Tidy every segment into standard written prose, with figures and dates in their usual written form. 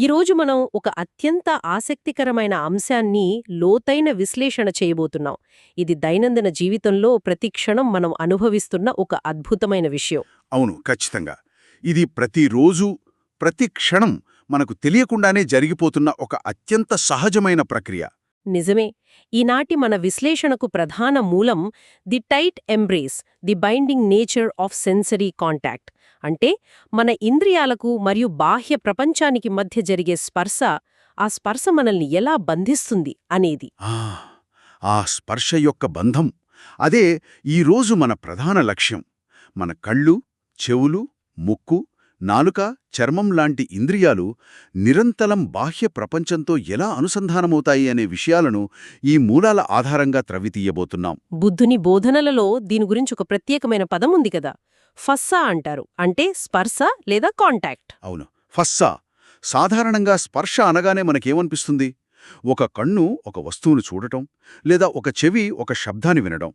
ఈరోజు మనం ఒక అత్యంత ఆసక్తికరమైన అంశాన్ని లోతైన విశ్లేషణ చేయబోతున్నాం. ఇది దైనందిన జీవితంలో ప్రతి క్షణం మనం అనుభవిస్తున్న ఒక అద్భుతమైన విషయం. అవును, ఖచ్చితంగా. ఇది ప్రతిరోజు, ప్రతి క్షణం మనకు తెలియకుండానే జరిగిపోతున్న ఒక అత్యంత సహజమైన ప్రక్రియ. నిజమే. ఈనాటి మన విశ్లేషణకు ప్రధాన మూలం the tight embrace, the binding nature of sensory contact. అంటే మన ఇంద్రియాలకు మరియు బాహ్య ప్రపంచానికి మధ్య జరిగే స్పర్శ, ఆ స్పర్శ మనల్ని ఎలా బంధిస్తుంది అనేది. ఆ ఆ స్పర్శ యొక్క బంధం, అదే ఈరోజు మన ప్రధాన లక్ష్యం. మన కళ్ళు, చెవులు, ముక్కు, నాలుక, చర్మం లాంటి ఇంద్రియాలు నిరంతరం బాహ్య ప్రపంచంతో ఎలా అనుసంధానమవుతాయి అనే విషయాలను ఈ మూలాల ఆధారంగా త్రవ్వితీయబోతున్నాం. బుద్ధుని బోధనలలో దీని గురించి ఒక ప్రత్యేకమైన పదం ఉంది కదా, ఫస్సా అంటారు. అంటే స్పర్శ లేదా కాంటాక్ట్. అవును, ఫస్సా. సాధారణంగా స్పర్శ అనగానే మనకేమనిపిస్తుంది? ఒక కన్ను ఒక వస్తువును చూడటం, లేదా ఒక చెవి ఒక శబ్దాన్ని వినడం.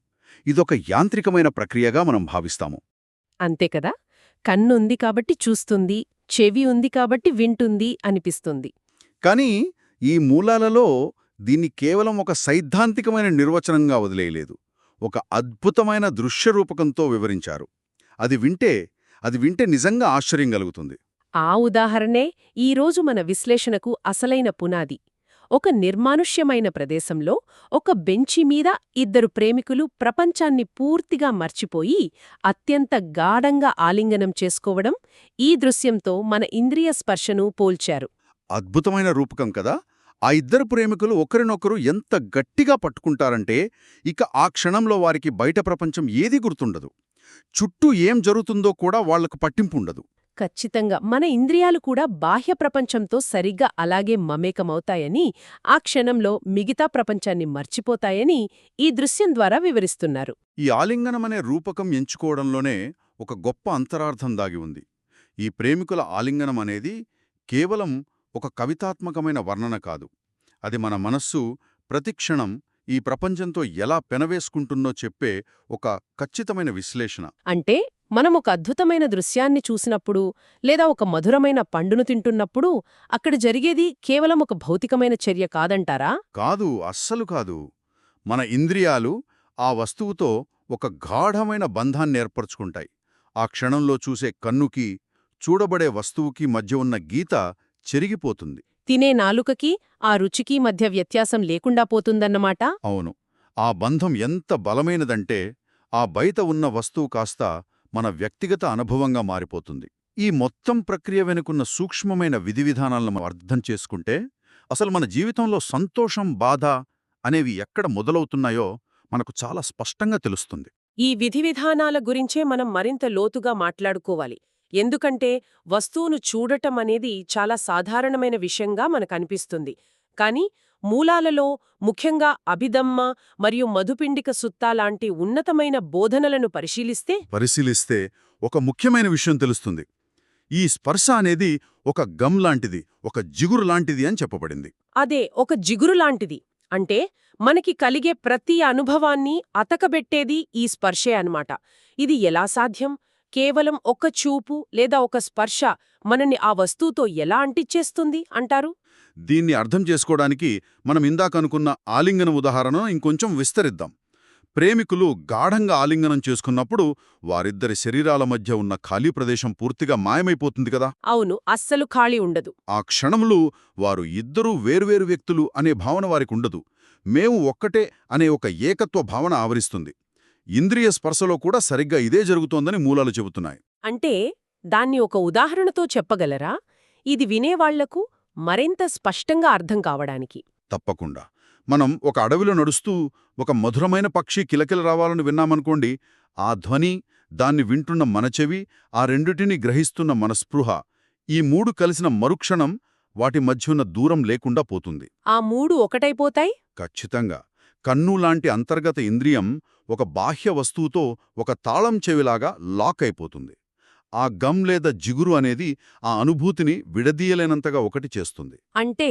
ఇదొక యాంత్రికమైన ప్రక్రియగా మనం భావిస్తాము. అంతే కదా. కన్నుంది కాబట్టి చూస్తుంది, చెవి ఉంది కాబట్టి వింటుంది అనిపిస్తుంది. కానీ ఈ మూలాలలో దీన్ని కేవలం ఒక సైద్ధాంతికమైన నిర్వచనంగా వదిలేయలేదు. ఒక అద్భుతమైన దృశ్యరూపకంతో వివరించారు. అది వింటే నిజంగా ఆశ్చర్యం కలుగుతుంది. ఆ ఉదాహరణే ఈరోజు మన విశ్లేషణకు అసలైన పునాది. ఒక నిర్మానుష్యమైన ప్రదేశంలో ఒక బెంచి మీద ఇద్దరు ప్రేమికులు ప్రపంచాన్ని పూర్తిగా మర్చిపోయి అత్యంత గాఢంగా ఆలింగనం చేసుకోవడం, ఈ దృశ్యంతో మన ఇంద్రియ స్పర్శను పోల్చారు. అద్భుతమైన రూపకం కదా. ఆ ఇద్దరు ప్రేమికులు ఒకరినొకరు ఎంత గట్టిగా పట్టుకుంటారంటే ఇక ఆ క్షణంలో వారికి బయట ప్రపంచం ఏదీ గుర్తుండదు. చుట్టూ ఏం జరుగుతుందో కూడా వాళ్లకు పట్టింపుండదు. ఖచ్చితంగా మన ఇంద్రియాలు కూడా బాహ్య ప్రపంచంతో సరిగ్గా అలాగే మమేకమవుతాయని, ఆ క్షణంలో మిగతా ప్రపంచాన్ని మర్చిపోతాయని ఈ దృశ్యం ద్వారా వివరిస్తున్నారు. ఈ ఆలింగనమనే రూపకం ఎంచుకోవడంలోనే ఒక గొప్ప అంతరార్థం దాగి ఉంది. ఈ ప్రేమికుల ఆలింగనం అనేది కేవలం ఒక కవితాత్మకమైన వర్ణన కాదు. అది మన మనస్సు ప్రతిక్షణం ఈ ప్రపంచంతో ఎలా పెనవేసుకుంటుందో చెప్పే ఒక ఖచ్చితమైన విశ్లేషణ. అంటే మనం ఒక అద్భుతమైన దృశ్యాన్ని చూసినప్పుడు, లేదా ఒక మధురమైన పండును తింటున్నప్పుడు అక్కడ జరిగేది కేవలం ఒక భౌతికమైన చర్య కాదంటారా? కాదు, అస్సలు కాదు. మన ఇంద్రియాలు ఆ వస్తువుతో ఒక గాఢమైన బంధాన్ని ఏర్పరచుకుంటాయి. ఆ క్షణంలో చూసే కన్నుకి, చూడబడే వస్తువుకి మధ్య ఉన్న గీత చెరిగిపోతుంది. తినే నాలుకకి ఆ రుచికి మధ్య వ్యత్యాసం లేకుండా పోతుందన్నమాట. అవును. ఆ బంధం ఎంత బలమైనదంటే ఆ బయట ఉన్న వస్తువు కాస్త మన వ్యక్తిగత అనుభవంగా మారిపోతుంది. ఈ మొత్తం ప్రక్రియ వెనుకున్న సూక్ష్మమైన విధివిధానాలను మనం అర్థం చేసుకుంటే అసలు మన జీవితంలో సంతోషం, బాధ అనేవి ఎక్కడ మొదలవుతున్నాయో మనకు చాలా స్పష్టంగా తెలుస్తుంది. ఈ విధివిధానాల గురించే మనం మరింత లోతుగా మాట్లాడుకోవాలి. ఎందుకంటే వస్తువును చూడటం అనేది చాలా సాధారణమైన విషయంగా మనకనిపిస్తుంది. కాని మూలాలలో, ముఖ్యంగా అభిధమ్మ మరియు మధుపిండిక సుత్తా లాంటి ఉన్నతమైన బోధనలను పరిశీలిస్తే ఒక ముఖ్యమైన విషయం తెలుస్తుంది. ఈ స్పర్శ అనేది ఒక గమ్ లాంటిది, ఒక జిగురు లాంటిది అని చెప్పబడింది. అదే ఒక జిగురు లాంటిది. అంటే మనకి కలిగే ప్రతి అనుభవాన్ని అతకబెట్టేది ఈ స్పర్శే అన్నమాట. ఇది ఎలా సాధ్యం? కేవలం ఒక చూపు లేదా ఒక స్పర్శ మనని ఆ వస్తువుతో ఎలా అంటిచ్చేస్తుంది అంటారు? దీన్ని అర్థం చేసుకోవడానికి మనం ఇందాకనుకున్న ఆలింగనం ఉదాహరణను ఇంకొంచెం విస్తరిద్దాం. ప్రేమికులు గాఢంగా ఆలింగనం చేసుకున్నప్పుడు వారిద్దరి శరీరాల మధ్య ఉన్న ఖాళీ ప్రదేశం పూర్తిగా మాయమైపోతుంది కదా. అవును, అస్సలు ఖాళీ ఉండదు. ఆ క్షణంలో వారు ఇద్దరూ వేర్వేరు వ్యక్తులు అనే భావన వారికుండదు. మేము ఒక్కటే అనే ఒక ఏకత్వ భావన ఆవరిస్తుంది. ఇంద్రియ స్పర్శలో కూడా సరిగ్గా ఇదే జరుగుతోందని మూలాలు చెబుతున్నాయి. అంటే దాన్ని ఒక ఉదాహరణతో చెప్పగలరా? ఇది వినేవాళ్లకు మరింత స్పష్టంగా అర్థం కావడానికి. తప్పకుండా. మనం ఒక అడవిలో నడుస్తూ ఒక మధురమైన పక్షి కిలకిల రావాలని విన్నామనుకోండి. ఆ ధ్వని, దాన్ని వింటున్న మన చెవి, ఆ రెండిటిని గ్రహిస్తున్న మన స్పృహ, ఈ మూడు కలిసిన మరుక్షణం వాటి మధ్యున్న దూరం లేకుండా పోతుంది. ఆ మూడు ఒకటైపోతాయి? ఖచ్చితంగా. కన్ను లాంటి అంతర్గత ఇంద్రియం ఒక బాహ్య వస్తువుతో ఒక తాళం చెవిలాగా లాక్ అయిపోతుంది. ఆ గమ్ లేదా జిగురు అనేది ఆ అనుభూతిని విడదీయలేనంతగా ఒకటి చేస్తుంది. అంటే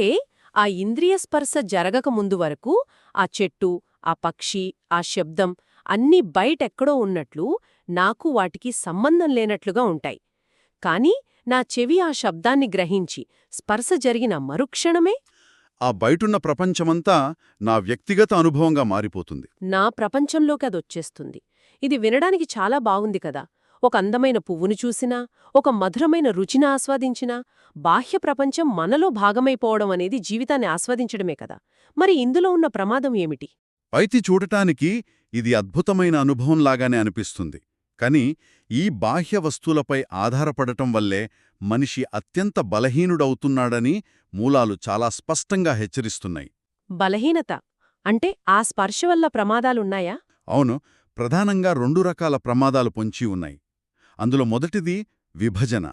ఆ ఇంద్రియ స్పర్శ జరగక ముందు వరకు ఆ చెట్టు, ఆ పక్షి, ఆ శబ్దం అన్నీ బయటెక్కడో ఉన్నట్లు, నాకు వాటికి సంబంధం లేనట్లుగా ఉంటాయి. కానీ నా చెవి ఆ శబ్దాన్ని గ్రహించి స్పర్శ జరిగిన మరుక్షణమే ఆ బయటున్న ప్రపంచమంతా నా వ్యక్తిగత అనుభవంగా మారిపోతుంది. నా ప్రపంచంలోకి అదొచ్చేస్తుంది. ఇది వినడానికి చాలా బాగుంది కదా. ఒక అందమైన పువ్వును చూసినా, ఒక మధురమైన రుచిని ఆస్వాదించినా, బాహ్య ప్రపంచం మనలో భాగమైపోవడం అనేది జీవితాన్ని ఆస్వాదించడమే కదా. మరి ఇందులో ఉన్న ప్రమాదం ఏమిటి? పైతి చూడటానికి ఇది అద్భుతమైన అనుభవంలాగానే అనిపిస్తుంది. కాని ఈ బాహ్య వస్తువులపై ఆధారపడటం వల్లే మనిషి అత్యంత బలహీనుడవుతున్నాడని మూలాలు చాలా స్పష్టంగా హెచ్చరిస్తున్నాయి. బలహీనత అంటే ఆ స్పర్శ వల్ల ప్రమాదాలున్నాయా? అవును, ప్రధానంగా 2 రకాల ప్రమాదాలు పొంచి ఉన్నాయి. అందులో మొదటిది విభజన,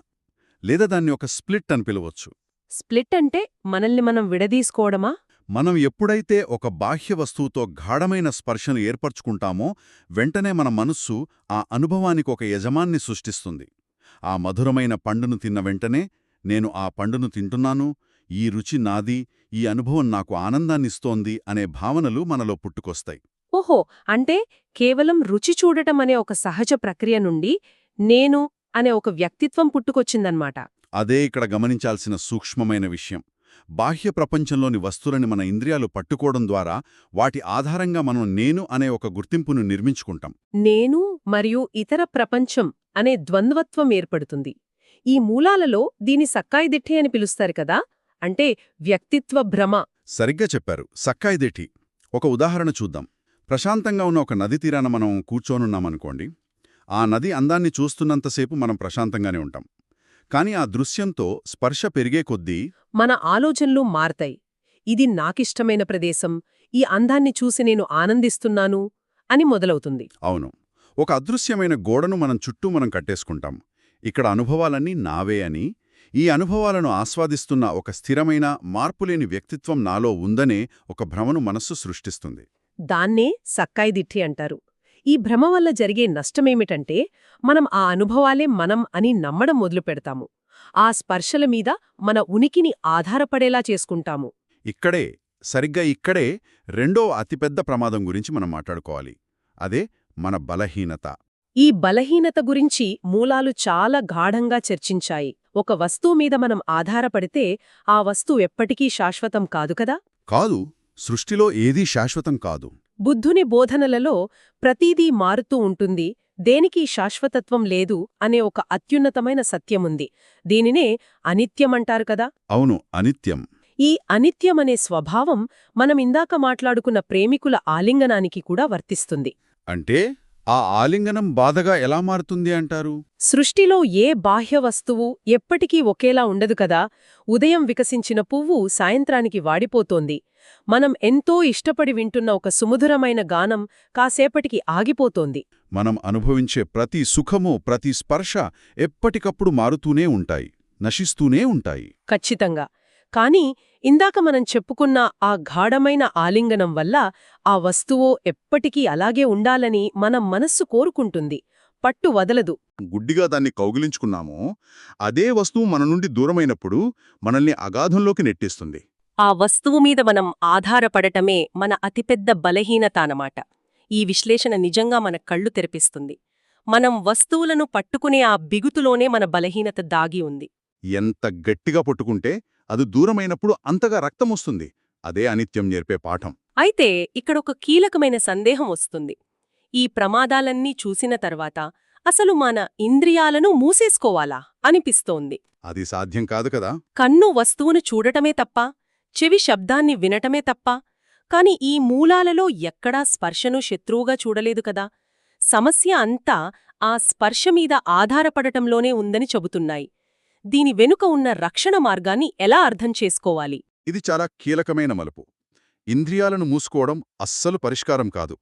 లేదా దాన్ని ఒక స్ప్లిట్ అని పిలవచ్చు. స్ప్లిట్ అంటే మనల్ని మనం విడదీసుకోవడమా? మనం ఎప్పుడైతే ఒక బాహ్య వస్తువుతో గాఢమైన స్పర్శను ఏర్పరచుకుంటామో వెంటనే మన మనస్సు ఆ అనుభవానికి ఒక యజమాన్ని సృష్టిస్తుంది. ఆ మధురమైన పండును తిన్న వెంటనే నేను ఆ పండును తింటున్నాను, ఈ రుచి నాది, ఈ అనుభవం నాకు ఆనందాన్నిస్తోంది అనే భావనలు మనలో పుట్టుకొస్తాయి. ఓహో, అంటే కేవలం రుచి చూడటం అనే ఒక సహజ ప్రక్రియ నుండి నేను అనే ఒక వ్యక్తిత్వం పుట్టుకొచ్చిందన్నమాట. అదే ఇక్కడ గమనించాల్సిన సూక్ష్మమైన విషయం. బాహ్య ప్రపంచంలోని వస్తువులని మన ఇంద్రియాలు పట్టుకోవడం ద్వారా వాటి ఆధారంగా మనం నేను అనే ఒక గుర్తింపును నిర్మించుకుంటాం. నేను మరియు ఇతర ప్రపంచం అనే ద్వంద్వత్వం ఏర్పడుతుంది. ఈ మూలాలలో దీని సక్కాయిదిట్టే అని పిలుస్తారు కదా, అంటే వ్యక్తిత్వ భ్రమ. సరిగ్గా చెప్పారు, సక్కాయిదేటి. ఒక ఉదాహరణ చూద్దాం. ప్రశాంతంగా ఉన్న ఒక నది తీరాన మనం కూర్చోనున్నామనుకోండి. ఆ నది అందాన్ని చూస్తున్నంతసేపు మనం ప్రశాంతంగానే ఉంటాం. కాని ఆ దృశ్యంతో స్పర్శ పెరిగే కొద్దీ మన ఆలోచనలు మారతాయి. ఇది నాకిష్టమైన ప్రదేశం, ఈ అందాన్ని చూసి నేను ఆనందిస్తున్నాను అని మొదలవుతుంది. అవును, ఒక అదృశ్యమైన గోడను మనం కట్టేసుకుంటాం. ఇక్కడ అనుభవాలన్నీ నావే అని, ఈ అనుభవాలను ఆస్వాదిస్తున్న ఒక స్థిరమైన మార్పులేని వ్యక్తిత్వం నాలో ఉందనే ఒక భ్రమను మనస్సు సృష్టిస్తుంది. దాన్నే సక్కాయిదిట్టి అంటారు. ఈ భ్రమ వల్ల జరిగే నష్టమేమిటంటే మనం ఆ అనుభవాలే మనం అని నమ్మడం మొదలుపెడతాము. ఆ స్పర్శల మీద మన ఉనికిని ఆధారపడేలా చేసుకుంటాము. సరిగ్గా ఇక్కడే రెండో అతిపెద్ద ప్రమాదం గురించి మనం మాట్లాడుకోవాలి. అదే మన బలహీనత. ఈ బలహీనత గురించి మూలాలు చాలా గాఢంగా చర్చించాయి. ఒక వస్తువు మీద మనం ఆధారపడితే ఆ వస్తువు ఎప్పటికీ శాశ్వతం కాదు కదా. కాదు, సృష్టిలో ఏదీ శాశ్వతం కాదు. బుద్ధుని బోధనలలో ప్రతీదీ మారుతూ ఉంటుంది, దేనికీ శాశ్వతత్వం లేదు అనే ఒక అత్యున్నతమైన సత్యముంది. దీనినే అనిత్యమంటారు కదా. అవును, అనిత్యం. ఈ అనిత్యమనే స్వభావం మనమిందాక మాట్లాడుకున్న ప్రేమికుల ఆలింగనానికి కూడా వర్తిస్తుంది. అంటే ఆ ఆలింగనం బాధగా ఎలా మారుతుంది అంటారు? సృష్టిలో ఏ బాహ్య వస్తువు ఎప్పటికీ ఒకేలా ఉండదు కదా. ఉదయం వికసించిన పువ్వు సాయంత్రానికి వాడిపోతోంది. మనం ఎంతో ఇష్టపడి వింటున్న ఒక సుమధురమైన గానం కాసేపటికి ఆగిపోతోంది. మనం అనుభవించే ప్రతి సుఖము, ప్రతి స్పర్శ ఎప్పటికప్పుడు మారుతూనే ఉంటాయి, నశిస్తూనే ఉంటాయి. ఖచ్చితంగా. కానీ ఇందాక మనం చెప్పుకున్న ఆ గాఢమైన ఆలింగనం వల్ల ఆ వస్తువో ఎప్పటికీ అలాగే ఉండాలని మన మనస్సు కోరుకుంటుంది, పట్టు వదలదు. గుడ్డిగా దాన్ని కౌగిలించుకున్నామో అదే వస్తువు మన నుండి దూరమైనప్పుడు మనల్ని అగాధంలోకి నెట్టేస్తుంది. ఆ వస్తువు మీద మనం ఆధారపడటమే మన అతిపెద్ద బలహీనత అన్నమాట. ఈ విశ్లేషణ నిజంగా మన కళ్ళు తెరిపిస్తుంది. మనం వస్తువులను పట్టుకునే ఆ బిగుతులోనే మన బలహీనత దాగి ఉంది. ఎంత గట్టిగా పట్టుకుంటే అది దూరమైనప్పుడు అంతగా రక్తమొస్తుంది. అదే అనిత్యం నేర్పే పాఠం. అయితే ఇక్కడొక కీలకమైన సందేహం వస్తుంది. ఈ ప్రమాదాలన్నీ చూసిన తర్వాత అసలు మన ఇంద్రియాలను మూసేసుకోవాలా అనిపిస్తోంది. అది సాధ్యం కాదు కదా. కన్ను వస్తువును చూడటమే తప్ప, చెవి శబ్దాన్ని వినటమే తప్ప, కాని ఈ మూలాలలో ఎక్కడా స్పర్శను శత్రువుగా చూడలేదు కదా. సమస్య అంతా ఆ స్పర్శ మీద ఆధారపడటంలోనే ఉందని చెబుతున్నాయి. దీని వెనుక ఉన్న రక్షణ మార్గాన్ని ఎలా అర్థం చేసుకోవాలి? ఇది చాలా కీలకమైన మలుపు. ఇంద్రియాలను మూసుకోవడం అస్సలు పరిష్కారం కాదు.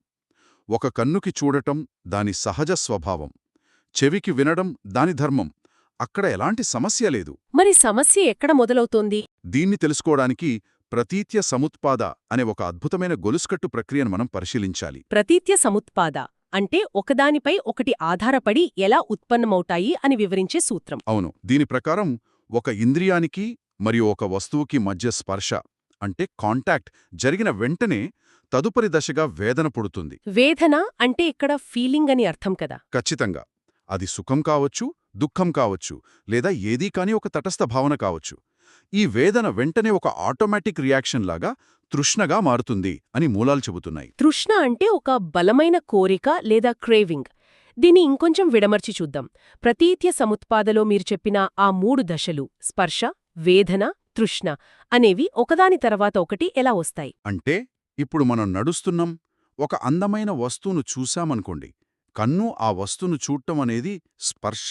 ఒక కన్నుకి చూడటం దాని సహజ స్వభావం, చెవికి వినడం దాని ధర్మం. అక్కడ ఎలాంటి సమస్య లేదు. మరి సమస్య ఎక్కడ మొదలవుతోంది? దీన్ని తెలుసుకోవడానికి ప్రతీత్య సముత్పాద అనే ఒక అద్భుతమైన గొలుసుకట్టు ప్రక్రియను మనం పరిశీలించాలి. ప్రతీత్య సముత్పాద అంటే ఒకదానిపై ఒకటి ఆధారపడి ఎలా ఉత్పన్నమవుతాయి అని వివరించే సూత్రం. అవును, దీని ప్రకారం ఒక ఇంద్రియానికి మరియు ఒక వస్తువుకి మధ్య స్పర్శ అంటే కాంటాక్ట్ జరిగిన వెంటనే తదుపరి దశగా వేదన పుడుతుంది. వేదన అంటే ఇక్కడ ఫీలింగ్ అని అర్థం కదా. ఖచ్చితంగా. అది సుఖం కావచ్చు, దుఃఖం కావచ్చు లేదా ఏదీ కాని ఒక తటస్థ భావన కావచ్చు. ఈ వేదన వెంటనే ఒక ఆటోమేటిక్ రియాక్షన్ లాగా తృష్ణగా మారుతుంది అని మూలాలు చెబుతున్నాయి. తృష్ణ అంటే ఒక బలమైన కోరిక లేదా క్రేవింగ్. దీన్ని ఇంకొంచెం విడమర్చి చూద్దాం. ప్రతీత్య సముత్పాదలో మీరు చెప్పిన ఆ 3 దశలు స్పర్శ, వేదన, తృష్ణ అనేవి ఒకదాని తర్వాత ఒకటి ఎలా వస్తాయి? అంటే ఇప్పుడు మనం నడుస్తున్నాం, ఒక అందమైన వస్తువును చూశామనుకోండి. కన్ను ఆ వస్తువును చూడటం అనేది స్పర్శ.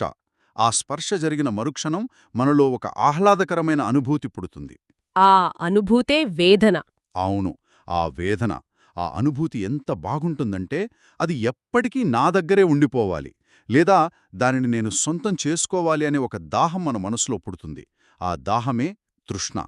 ఆ స్పర్శ జరిగిన మరుక్షణం మనలో ఒక ఆహ్లాదకరమైన అనుభూతి పుడుతుంది. ఆ అనుభూతే వేదన. అవును, ఆ వేదన, ఆ అనుభూతి ఎంత బాగుంటుందంటే అది ఎప్పటికీ నా దగ్గరే ఉండిపోవాలి, లేదా దానిని నేను సొంతం చేసుకోవాలి అనే ఒక దాహం మన మనసులో పుడుతుంది. ఆ దాహమే తృష్ణ.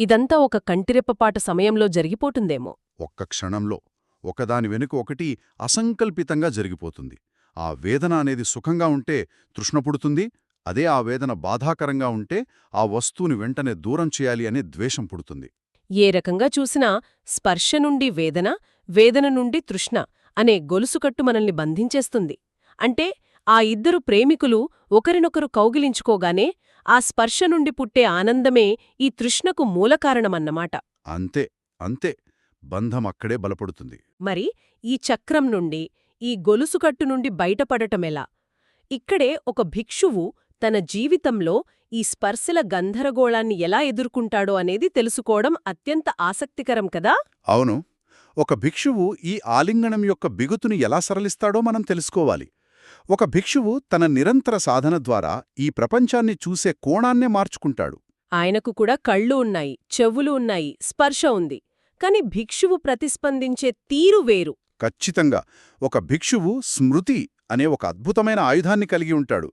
ఇదంతా ఒక కంటిరెప్పపాట సమయంలో జరిగిపోతుందేమో. ఒక్క క్షణంలో ఒకదాని వెనుక ఒకటి అసంకల్పితంగా జరిగిపోతుంది. ఆ వేదన అనేది సుఖంగా ఉంటే తృష్ణ పుడుతుంది. అదే ఆ వేదన బాధాకరంగా ఉంటే ఆ వస్తువుని వెంటనే దూరం చేయాలి అనే ద్వేషం పుడుతుంది. ఏ రకంగా చూసినా స్పర్శ నుండి వేదన, వేదన నుండి తృష్ణ అనే గొలుసుకట్టు మనల్ని బంధించేస్తుంది. అంటే ఆ ఇద్దరు ప్రేమికులు ఒకరినొకరు కౌగిలించుకోగానే ఆ స్పర్శ నుండి పుట్టే ఆనందమే ఈ తృష్ణకు మూలకారణమన్నమాట. అంతే అంతే, బంధం అక్కడే బలపడుతుంది. మరి ఈ చక్రం నుండి, ఈ గొలుసుకట్టు నుండి బయటపడటమెలా? ఇక్కడే ఒక భిక్షువు తన జీవితంలో ఈ స్పర్శల గందరగోళాన్ని ఎలా ఎదుర్కొంటాడో అనేది తెలుసుకోవడం అత్యంత ఆసక్తికరం కదా? అవును, ఒక భిక్షువు ఈ ఆలింగనం యొక్క బిగుతుని ఎలా సరళిస్తాడో మనం తెలుసుకోవాలి. ఒక భిక్షువు తన నిరంతర సాధన ద్వారా ఈ ప్రపంచాన్ని చూసే కోణాన్నే మార్చుకుంటాడు. ఆయనకు కూడా కళ్ళు ఉన్నాయి, చెవులు ఉన్నాయి, స్పర్శ ఉంది. కాని భిక్షువు ప్రతిస్పందించే తీరు వేరు. ఖచ్చితంగా ఒక భిక్షువు స్మృతి అనే ఒక అద్భుతమైన ఆయుధాన్ని కలిగి ఉంటాడు.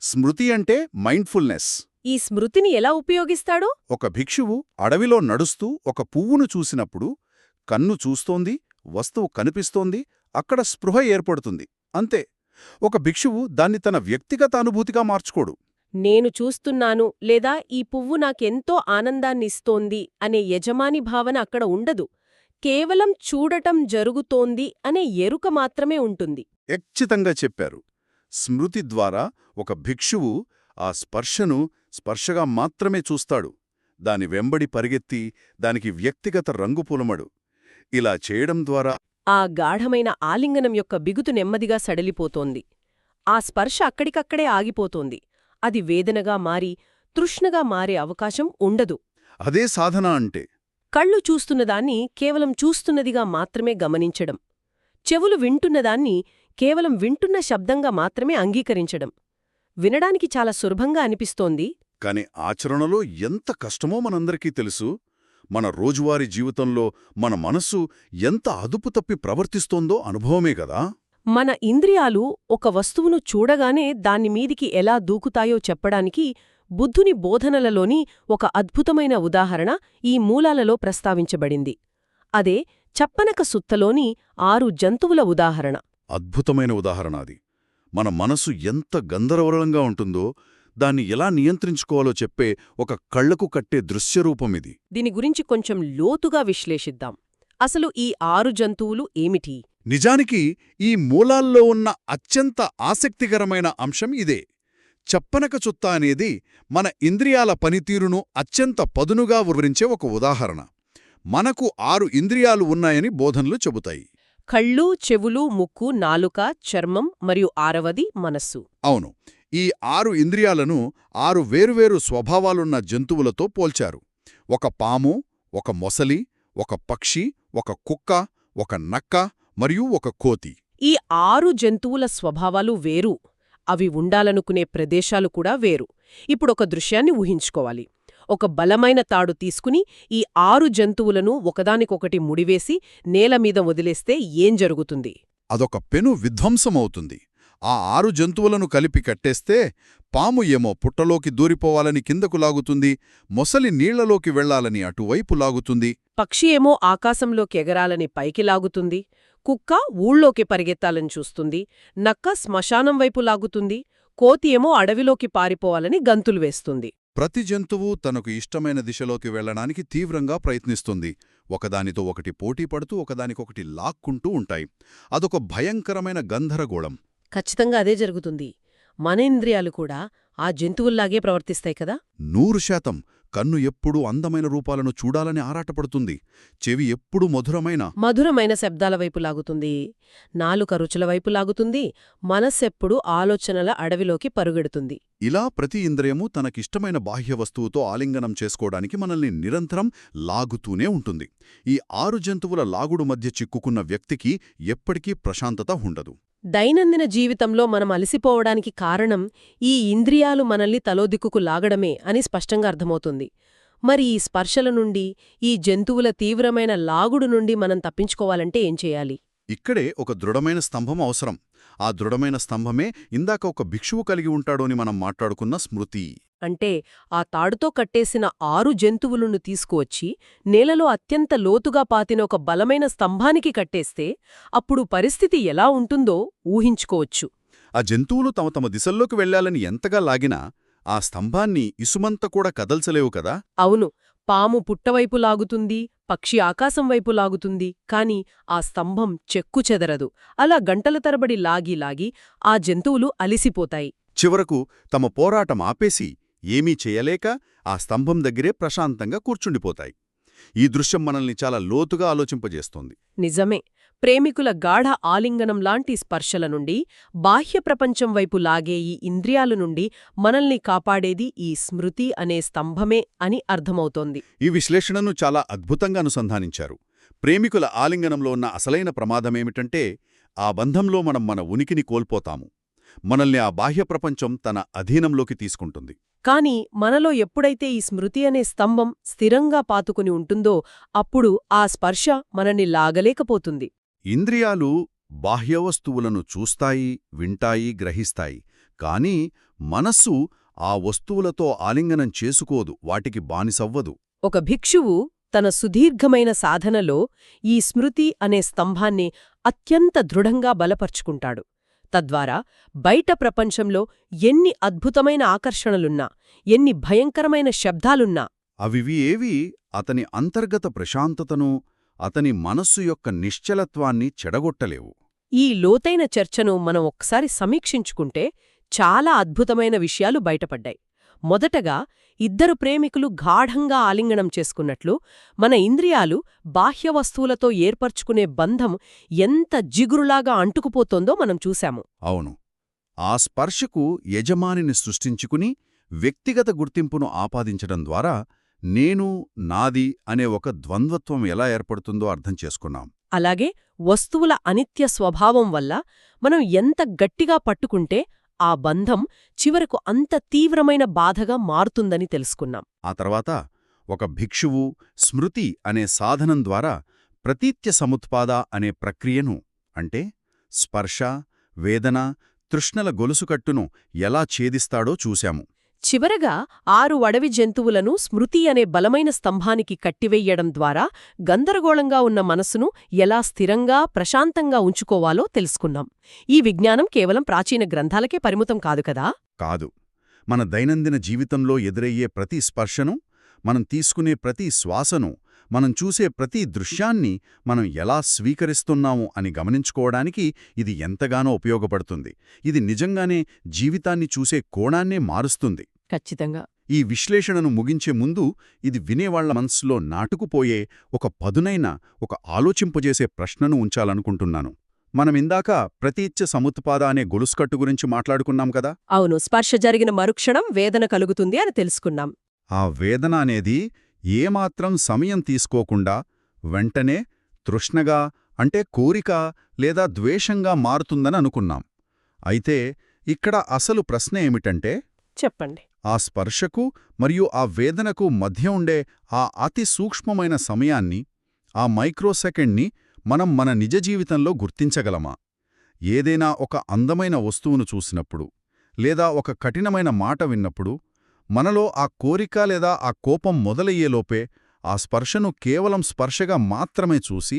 స్మృతి అంటే మైండ్ఫుల్నెస్. ఈ స్మృతిని ఎలా ఉపయోగిస్తాడో? ఒక భిక్షువు అడవిలో నడుస్తూ ఒక పువ్వును చూసినప్పుడు కన్ను చూస్తోంది, వస్తువు కనిపిస్తోంది, అక్కడ స్పృహ ఏర్పడుతుంది, అంతే. ఒక భిక్షువు దాన్ని తన వ్యక్తిగత అనుభూతిగా మార్చుకోడు. నేను చూస్తున్నాను లేదా ఈ పువ్వు నాకెంతో ఆనందాన్నిస్తోంది అనే యజమాని భావన అక్కడ ఉండదు. కేవలం చూడటం జరుగుతోంది అనే ఎరుక మాత్రమే ఉంటుంది. ఖచ్చితంగా చెప్పారు. స్మృతి ద్వారా ఒక భిక్షువు ఆ స్పర్శను స్పర్శగా మాత్రమే చూస్తాడు. దాని వెంబడి పరిగెత్తి దానికి వ్యక్తిగత రంగు పులమడు. ఇలా చేయడం ద్వారా ఆ గాఢమైన ఆలింగనం యొక్క బిగుతు నెమ్మదిగా సడలిపోతోంది. ఆ స్పర్శ అక్కడికక్కడే ఆగిపోతోంది. అది వేదనగా మారి తృష్ణగా మారే అవకాశం ఉండదు. అదే సాధన అంటే. కళ్ళు చూస్తున్నదాన్ని కేవలం చూస్తున్నదిగా మాత్రమే గమనించడం, చెవులు వింటున్నదాన్ని కేవలం వింటున్న శబ్దంగా మాత్రమే అంగీకరించడం. వినడానికి చాలా సులభంగా అనిపిస్తోంది. కాని ఆచరణలో ఎంత కష్టమో మనందరికీ తెలుసు. మన రోజువారీ జీవితంలో మన మనస్సు ఎంత అదుపు తప్పి ప్రవర్తిస్తోందో అనుభవమే కదా. మన ఇంద్రియాలు ఒక వస్తువును చూడగానే దానిమీదికి ఎలా దూకుతాయో చెప్పడానికి బుద్ధుని బోధనలలోని ఒక అద్భుతమైన ఉదాహరణ ఈ మూలాలలో ప్రస్తావించబడింది. అదే చప్పనక సుత్తలోని 6 జంతువుల ఉదాహరణ. అద్భుతమైన ఉదాహరణ అది. మన మనసు ఎంత గందరగోళంగా ఉంటుందో దాన్ని ఎలా నియంత్రించుకోవాలో చెప్పే ఒక కళ్లకు కట్టే దృశ్యరూపమిది. దీని గురించి కొంచెం లోతుగా విశ్లేషిద్దాం. అసలు ఈ 6 జంతువులు ఏమిటి? నిజానికి ఈ మూలాల్లో ఉన్న అత్యంత ఆసక్తికరమైన అంశం ఇదే. చప్పనక చుత్త అనేది మన ఇంద్రియాల పనితీరును అత్యంత పదునుగా వివరించే ఒక ఉదాహరణ. మనకు 6 ఇంద్రియాలు ఉన్నాయని బోధనలు చెబుతాయి. కళ్ళు, చెవులు, ముక్కు, నాలుక, చర్మం మరియు 6వది మనస్సు. అవును, ఈ 6 ఇంద్రియాలను 6 వేరువేరు స్వభావాలున్న జంతువులతో పోల్చారు. ఒక పాము, ఒక మొసలి, ఒక పక్షి, ఒక కుక్క, ఒక నక్క మరియు ఒక కోతి. ఈ 6 జంతువుల స్వభావాలు వేరు. అవి ఉండాలనుకునే ప్రదేశాలు కూడా వేరు. ఇప్పుడొక దృశ్యాన్ని ఊహించుకోవాలి. ఒక బలమైన తాడు తీసుకుని ఈ 6 జంతువులను ఒకదానికొకటి ముడివేసి నేలమీద వదిలేస్తే ఏం జరుగుతుంది? అదొక పెను విధ్వంసమవుతుంది. ఆ 6 జంతువులను కలిపి కట్టేస్తే పాము ఏమో పుట్టలోకి దూరిపోవాలని కిందకు లాగుతుంది, మొసలి నీళ్లలోకి వెళ్లాలని అటువైపు లాగుతుంది, పక్షి ఏమో ఆకాశంలోకి ఎగరాలని పైకి లాగుతుంది, కుక్క ఊళ్ళోకి పరిగెత్తాలని చూస్తుంది, నక్క శ్మశానం వైపు లాగుతుంది, కోతి ఏమో అడవిలోకి పారిపోవాలని గంతులు వేస్తుంది. ప్రతి జంతువు తనకు ఇష్టమైన దిశలోకి వెళ్లడానికి తీవ్రంగా ప్రయత్నిస్తుంది. ఒకదానితో ఒకటి పోటీపడుతూ ఒకదానికొకటి లాక్కుంటూ ఉంటాయి. అదొక భయంకరమైన గందరగోళం. ఖచ్చితంగా అదే జరుగుతుంది. మన ఇంద్రియాలు కూడా ఆ జంతువుల్లాగే ప్రవర్తిస్తాయి కదా? 100% కన్ను ఎప్పుడూ అందమైన రూపాలను చూడాలని ఆరాటపడుతుంది. చెవి ఎప్పుడూ మధురమైన శబ్దాల వైపు లాగుతుంది. నాలుక రుచుల వైపు లాగుతుంది. మనస్సెప్పుడు ఆలోచనల అడవిలోకి పరుగెడుతుంది. ఇలా ప్రతి ఇంద్రియము తనకిష్టమైన బాహ్య వస్తువుతో ఆలింగనం చేసుకోవడానికి మనల్ని నిరంతరం లాగుతూనే ఉంటుంది. ఈ 6 జంతువుల లాగుడు మధ్య చిక్కుకున్న వ్యక్తికి ఎప్పటికీ ప్రశాంతత ఉండదు. దైనందిన జీవితంలో మనం అలసిపోవడానికి కారణం ఈ ఇంద్రియాలు మనల్ని తలోదిక్కుకు లాగడమే అని స్పష్టంగా అర్థమవుతుంది. మరి ఈ స్పర్శల నుండి, ఈ జంతువుల తీవ్రమైన లాగుడు నుండి మనం తప్పించుకోవాలంటే ఏం చేయాలి? ఇక్కడే ఒక దృఢమైన స్తంభం అవసరం. ఆ దృఢమైన స్తంభమే ఇందాక ఒక భిక్షువు కలిగి ఉంటాడు అని మనం మాట్లాడుకున్న స్మృతి. అంటే ఆ తాడుతో కట్టేసిన 6 జంతువులను తీసుకువచ్చి నేలలో అత్యంత లోతుగా పాతిన ఒక బలమైన స్తంభానికి కట్టేస్తే అప్పుడు పరిస్థితి ఎలా ఉంటుందో ఊహించుకోవచ్చు. ఆ జంతువులు తమ తమ దిశల్లోకి వెళ్లాలని ఎంతగా లాగినా ఆ స్తంభాన్ని ఇసుమంత కూడా కదల్చలేవు కదా. అవును, పాము పుట్టవైపు లాగుతుంది, పక్షి ఆకాశం వైపు లాగుతుంది, కాని ఆ స్తంభం చెక్కు చెదరదు. అలా గంటల తరబడి లాగి లాగి ఆ జంతువులు అలిసిపోతాయి. చివరకు తమ పోరాటం ఆపేసి ఏమీ చేయలేక ఆ స్తంభం దగ్గరే ప్రశాంతంగా కూర్చుండిపోతాయి. ఈ దృశ్యం మనల్ని చాలా లోతుగా ఆలోచింపజేస్తోంది. నిజమే. ప్రేమికుల గాఢ ఆలింగనం లాంటి స్పర్శల నుండి, బాహ్య ప్రపంచం వైపు లాగే ఈ ఇంద్రియాల నుండి మనల్ని కాపాడేది ఈ స్మృతి అనే స్తంభమే అని అర్థమవుతోంది. ఈ విశ్లేషణను చాలా అద్భుతంగా అనుసంధానించారు. ప్రేమికుల ఆలింగనంలో ఉన్న అసలైన ప్రమాదమేమిటంటే ఆ బంధంలో మనం మన ఉనికిని కోల్పోతాము. మనల్ని ఆ బాహ్య ప్రపంచం తన అధీనంలోకి తీసుకుంటుంది. కాని మనలో ఎప్పుడైతే ఈ స్మృతి అనే స్తంభం స్థిరంగా పాతుకుని ఉంటుందో అప్పుడు ఆ స్పర్శ మనని లాగలేకపోతుంది. ఇంద్రియాలు బాహ్యవస్తువులను చూస్తాయి, వింటాయి, గ్రహిస్తాయి. కానీ మనస్సు ఆ వస్తువులతో ఆలింగనం చేసుకోదు, వాటికి బానిసవ్వదు. ఒక భిక్షువు తన సుదీర్ఘమైన సాధనలో ఈ స్మృతి అనే స్తంభాన్ని అత్యంత దృఢంగా బలపర్చుకుంటాడు. తద్వారా బయట ప్రపంచంలో ఎన్ని అద్భుతమైన ఆకర్షణలున్నా, ఎన్ని భయంకరమైన శబ్దాలున్నా అవివి ఏవి అతని అంతర్గత ప్రశాంతతను, అతని మనస్సు యొక్క నిశ్చలత్వాన్ని చెడగొట్టలేవు. ఈ లోతైన చర్చను మనం ఒక్కసారి సమీక్షించుకుంటే చాలా అద్భుతమైన విషయాలు బయటపడ్డాయి. మొదటగా, ఇద్దరు ప్రేమికులు గాఢంగా ఆలింగనం చేసుకున్నట్లు మన ఇంద్రియాలు బాహ్య వస్తువులతో ఏర్పర్చుకునే బంధం ఎంత జిగురులాగా అంటుకుపోతోందో మనం చూశాము. అవును, ఆ స్పర్శకు యజమానిని సృష్టించుకుని వ్యక్తిగత గుర్తింపును ఆపాదించడం ద్వారా నేను, నాది అనే ఒక ద్వంద్వత్వం ఎలా ఏర్పడుతుందో అర్థం చేసుకున్నాం. అలాగే వస్తువుల అనిత్య స్వభావం వల్ల మనం ఎంత గట్టిగా పట్టుకుంటే ఆ బంధం చివరకు అంత తీవ్రమైన బాధగా మారుతుందని తెలుసుకున్నాం. ఆ తర్వాత ఒక భిక్షువు స్మృతి అనే సాధనం ద్వారా ప్రతీత్య సముత్పాద అనే ప్రక్రియను, అంటే స్పర్శ, వేదన, తృష్ణల గొలుసుకట్టును ఎలా ఛేదిస్తాడో చూశాము. చివరగా 6 అడవి జంతువులను స్మృతి అనే బలమైన స్తంభానికి కట్టివెయ్యడం ద్వారా గందరగోళంగా ఉన్న మనసును ఎలా స్థిరంగా, ప్రశాంతంగా ఉంచుకోవాలో తెలుసుకున్నాం. ఈ విజ్ఞానం కేవలం ప్రాచీన గ్రంథాలకే పరిమితం కాదు కదా? కాదు, మన దైనందిన జీవితంలో ఎదురయ్యే ప్రతి స్పర్శను, మనం తీసుకునే ప్రతి శ్వాసను, మనం చూసే ప్రతి దృశ్యాన్ని మనం ఎలా స్వీకరిస్తున్నాము అని గమనించుకోవడానికి ఇది ఎంతగానో ఉపయోగపడుతుంది. ఇది నిజంగానే జీవితాన్ని చూసే కోణాన్నే మారుస్తుంది. ఖచ్చితంగా. ఈ విశ్లేషణను ముగించే ముందు ఇది వినేవాళ్ల మనస్సులో నాటుకుపోయే ఒక పదునైన, ఒక ఆలోచింపజేసే ప్రశ్నను ఉంచాలనుకుంటున్నాను. మనమిందాక ప్రతీత్య సముత్పాద అనే గొలుసుకట్టు గురించి మాట్లాడుకున్నాం కదా. అవును, స్పర్శ జరిగిన మరుక్షణం వేదన కలుగుతుంది అని తెలుసుకున్నాం. ఆ వేదన అనేది ఏమాత్రం సమయం తీసుకోకుండా వెంటనే తృష్ణగా, అంటే కోరిక లేదా ద్వేషంగా మారుతుందని అనుకున్నాం. అయితే ఇక్కడ అసలు ప్రశ్న ఏమిటంటే, చెప్పండి, ఆ స్పర్శకు మరియు ఆ వేదనకు మధ్య ఉండే ఆ అతి సూక్ష్మమైన సమయాన్ని, ఆ మైక్రోసెకండ్ని మనం మన నిజ జీవితంలో గుర్తించగలమా? ఏదైనా ఒక అందమైన వస్తువును చూసినప్పుడు, లేదా ఒక కఠినమైన మాట విన్నప్పుడు మనలో ఆ కోరిక లేదా ఆ కోపం మొదలయ్యేలోపే ఆ స్పర్శను కేవలం స్పర్శగా మాత్రమే చూసి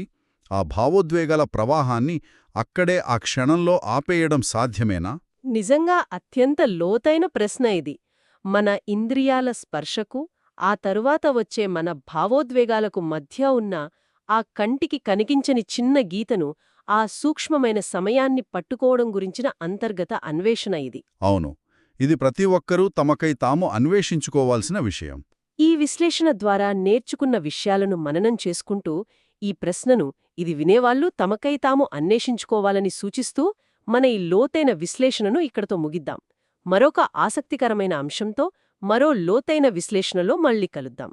ఆ భావోద్వేగాల ప్రవాహాన్ని అక్కడే ఆ క్షణంలో ఆపేయడం సాధ్యమేనా? నిజంగా అత్యంత లోతైన ప్రశ్న ఇది. మన ఇంద్రియాల స్పర్శకు, ఆ తరువాత వచ్చే మన భావోద్వేగాలకు మధ్య ఉన్న ఆ కంటికి కనిపించని చిన్న గీతను ఆ సూక్ష్మమైన సమయాన్ని పట్టుకోవడం గురించిన అంతర్గత అన్వేషణ ఇది. అవును. ఇది ప్రతి ఒక్కరూ తమకై తాము అన్వేషించుకోవాల్సిన విషయం. ఈ విశ్లేషణ ద్వారా నేర్చుకున్న విషయాలను మననం చేసుకుంటూ, ఈ ప్రశ్నను ఇది వినేవాళ్లు తమకై తాము అన్వేషించుకోవాలని సూచిస్తూ మన ఈ లోతైన విశ్లేషణను ఇక్కడతో ముగిద్దాం. మరొక ఆసక్తికరమైన అంశంతో, మరో లోతైన విశ్లేషణలో మళ్ళీ కలుద్దాం.